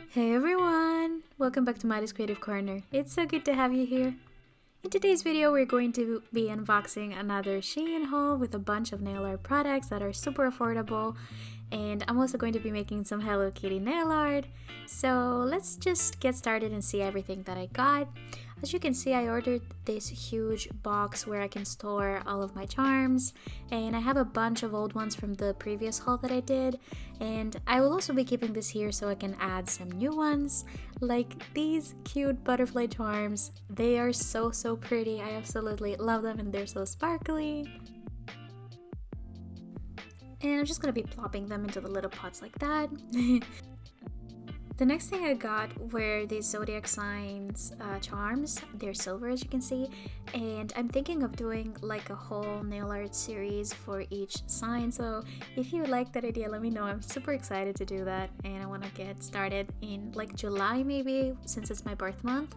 Hey everyone! Welcome back to Mighty's Creative Corner. It's so good to have you here. In today's video, we're going to be unboxing another Shein haul with a bunch of nail art products that are super affordable, and I'm also going to be making some Hello Kitty nail art. So let's just get started and see everything that I got. As you can see, I ordered this huge box where I can store all of my charms, and I have a bunch of old ones from the previous haul that I did, and I will also be keeping this here so I can add some new ones, like these cute butterfly charms. They are so pretty. I absolutely love them and they're so sparkly. And I'm just gonna be plopping them into the little pots like that. The next thing I got were these zodiac signs charms. They're silver, as you can see, and I'm thinking of doing like a whole nail art series for each sign. So if you like that idea, let me know. I'm super excited to do that, and I want to get started in like July maybe, since it's my birth month.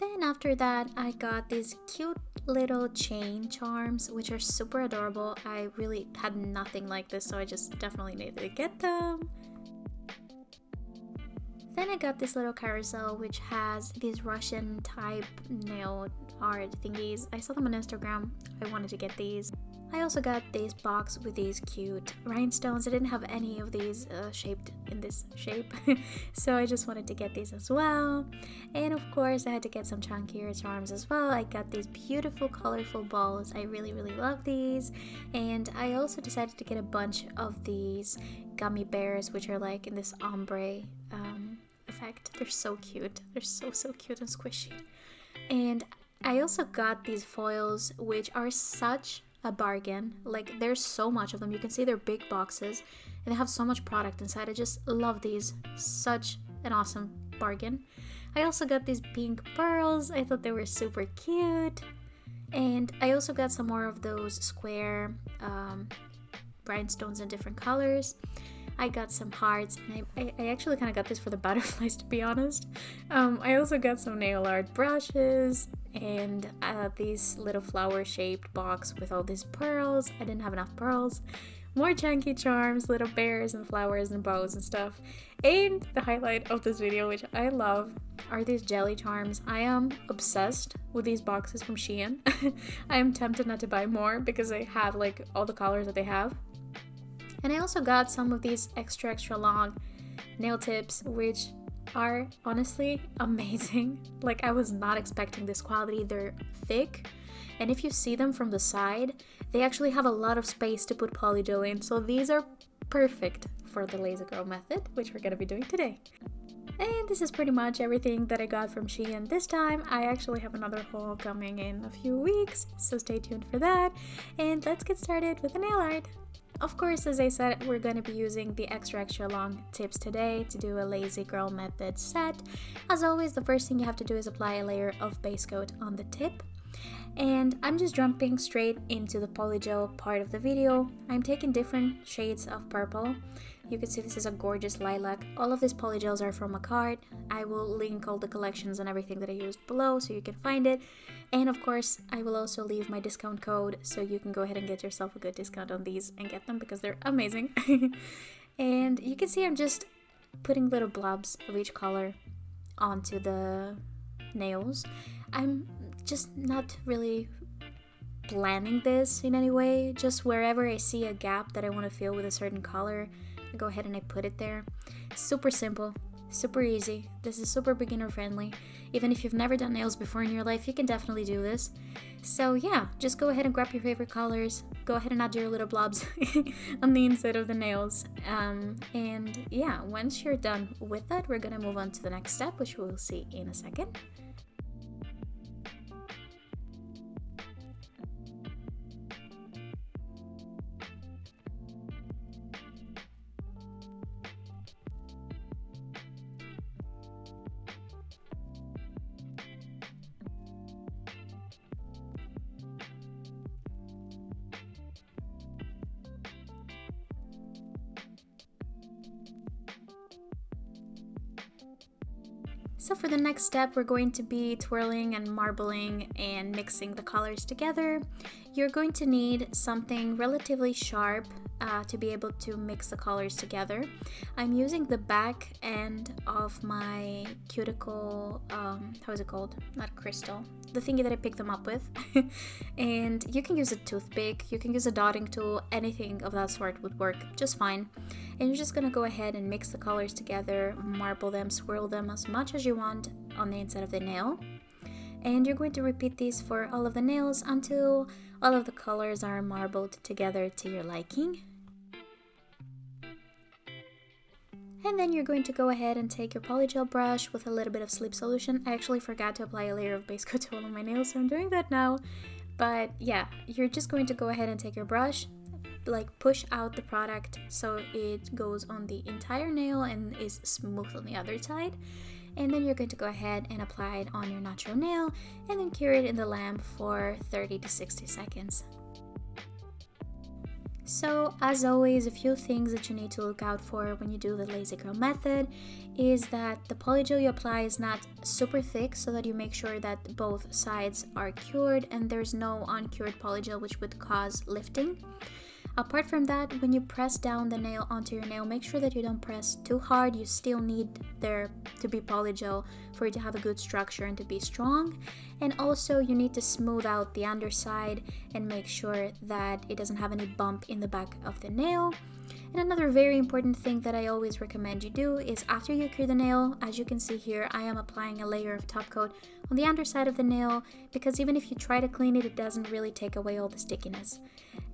Then after that, I got these cute little chain charms, which are super adorable. I really had nothing like this, so I just definitely needed to get them. Then I got this little carousel which has these Russian type nail art thingies. I saw them on Instagram. I wanted to get these. I also got this box with these cute rhinestones. I didn't have any of these shaped in this shape, so I just wanted to get these as well. And of course I had to get some chunkier charms as well. I got these beautiful colorful balls. I really love these. And I also decided to get a bunch of these gummy bears, which are like in this ombre effect. They're so cute. They're so cute and squishy. And I also got these foils, which are such a bargain. Like, there's so much of them. You can see they're big boxes and they have so much product inside. I just love these. Such an awesome bargain. I also got these pink pearls. I thought they were super cute. And I also got some more of those square rhinestones in different colors. I got some hearts, and I actually kind of got this for the butterflies, to be honest. I also got some nail art brushes and this little flower shaped box with all these pearls. I didn't have enough pearls. More chunky charms, little bears and flowers and bows and stuff. And the highlight of this video, which I love, are these jelly charms. I am obsessed with these boxes from Shein. I am tempted not to buy more because I have like all the colors that they have. And I also got some of these extra long nail tips, which are honestly amazing. Like, I was not expecting this quality. They're thick, and if you see them from the side, they actually have a lot of space to put polygel in. So these are perfect for the lazy girl method, which we're gonna be doing today. And this is pretty much everything that I got from Shein this time. I actually have another haul coming in a few weeks, so stay tuned for that. And let's get started with the nail art. Of course, as I said, we're going to be using the extra long tips today to do a lazy girl method set. As always, the first thing you have to do is apply a layer of base coat on the tip. And I'm just jumping straight into the polygel part of the video. I'm taking different shades of purple. You can see this is a gorgeous lilac. All of these polygels are from Makartt. I will link all the collections and everything that I used below so you can find it. And of course, I will also leave my discount code so you can go ahead and get yourself a good discount on these and get them because they're amazing. And you can see I'm just putting little blobs of each color onto the nails. I'm just not really planning this in any way. Just wherever I see a gap that I want to fill with a certain color, I go ahead and I put it there. Super simple, super easy. This is super beginner friendly. Even if you've never done nails before in your life, you can definitely do this. So yeah, just go ahead and grab your favorite colors. Go ahead and add your little blobs on the inside of the nails. And yeah, once you're done with that, we're gonna move on to the next step, which we'll see in a second. So for the next step, we're going to be twirling and marbling and mixing the colors together. You're going to need something relatively sharp to be able to mix the colors together. I'm using the back end of my cuticle, how is it called? Not crystal. The thingy that I picked them up with. And you can use a toothpick, you can use a dotting tool, anything of that sort would work just fine. And you're just gonna go ahead and mix the colors together, marble them, swirl them as much as you want on the inside of the nail. And you're going to repeat this for all of the nails until all of the colors are marbled together to your liking. And then you're going to go ahead and take your polygel brush with a little bit of sleep solution. I actually forgot to apply a layer of base coat to all of my nails, so I'm doing that now. But yeah, you're just going to go ahead and take your brush, like push out the product so it goes on the entire nail and is smooth on the other side. And then you're going to go ahead and apply it on your natural nail and then cure it in the lamp for 30 to 60 seconds. So as always, a few things that you need to look out for when you do the lazy curl method is that the polygel you apply is not super thick, so that you make sure that both sides are cured and there's no uncured polygel which would cause lifting. Apart from that, when you press down the nail onto your nail, make sure that you don't press too hard. You still need there to be polygel for it to have a good structure and to be strong. And also you need to smooth out the underside and make sure that it doesn't have any bump in the back of the nail. And another very important thing that I always recommend you do is after you cure the nail, as you can see here, I am applying a layer of top coat on the underside of the nail, because even if you try to clean it, it doesn't really take away all the stickiness.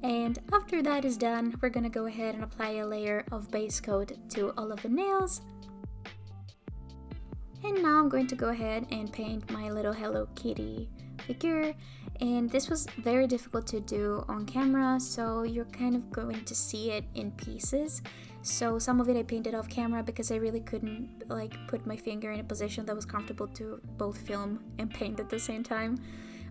And after that is done, we're gonna go ahead and apply a layer of base coat to all of the nails. And now I'm going to go ahead and paint my little Hello Kitty figure. And this was very difficult to do on camera, so you're kind of going to see it in pieces. So some of it I painted off camera because I really couldn't like put my finger in a position that was comfortable to both film and paint at the same time.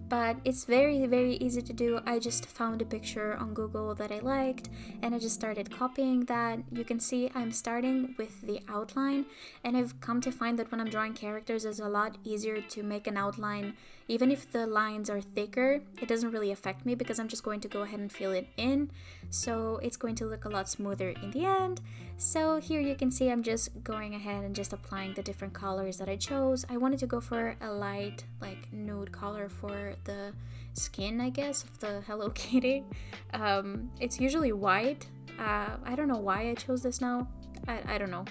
But it's very, very easy to do. I just found a picture on Google that I liked and I just started copying that. You can see I'm starting with the outline, and I've come to find that when I'm drawing characters, it's a lot easier to make an outline. Even if the lines are thicker, it doesn't really affect me because I'm just going to go ahead and fill it in. So it's going to look a lot smoother in the end. So here you can see I'm just going ahead and just applying the different colors that I chose. I wanted to go for a light, like nude color for the skin, I guess, of the Hello Kitty. It's usually white. I don't know why I chose this now. I don't know.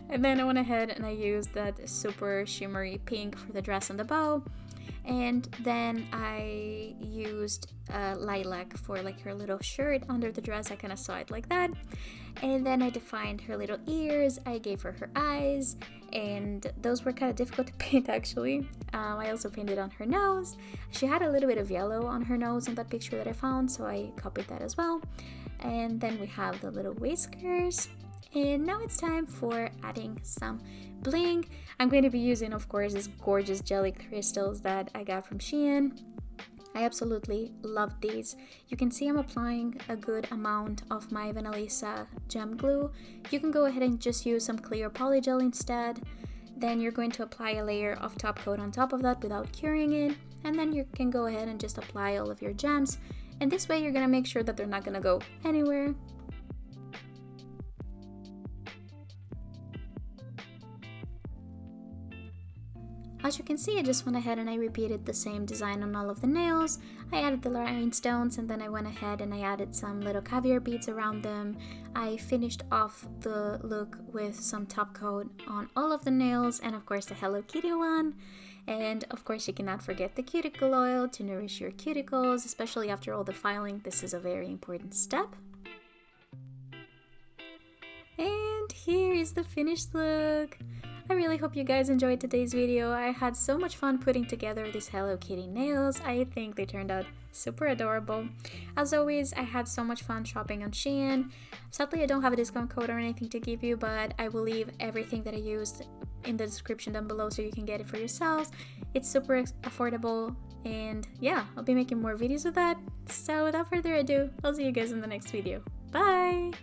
And then I went ahead and I used that super shimmery pink for the dress and the bow. And then I used lilac for like her little shirt under the dress. I kind of saw it like that. And then I defined her little ears. I gave her her eyes, and those were kind of difficult to paint actually. I also painted on her nose. She had a little bit of yellow on her nose in that picture that I found, so I copied that as well. And then we have the little whiskers. And now it's time for adding some bling. I'm going to be using, of course, these gorgeous jelly crystals that I got from Shein. I absolutely love these. You can see I'm applying a good amount of my Vanillisa gem glue. You can go ahead and just use some clear polygel instead. Then you're going to apply a layer of top coat on top of that without curing it. And then you can go ahead and just apply all of your gems. And this way you're going to make sure that they're not going to go anywhere. As you can see, I just went ahead and I repeated the same design on all of the nails. I added the rhinestones, and then I went ahead and I added some little caviar beads around them. I finished off the look with some top coat on all of the nails, and of course the Hello Kitty one. And of course you cannot forget the cuticle oil to nourish your cuticles, especially after all the filing. This is a very important step. And here is the finished look. I really hope you guys enjoyed today's video. I had so much fun putting together these Hello Kitty nails. I think they turned out super adorable. As always, I had so much fun shopping on Shein. Sadly, I don't have a discount code or anything to give you, but I will leave everything that I used in the description down below so you can get it for yourselves. It's super affordable, and yeah, I'll be making more videos of that. So without further ado, I'll see you guys in the next video. Bye!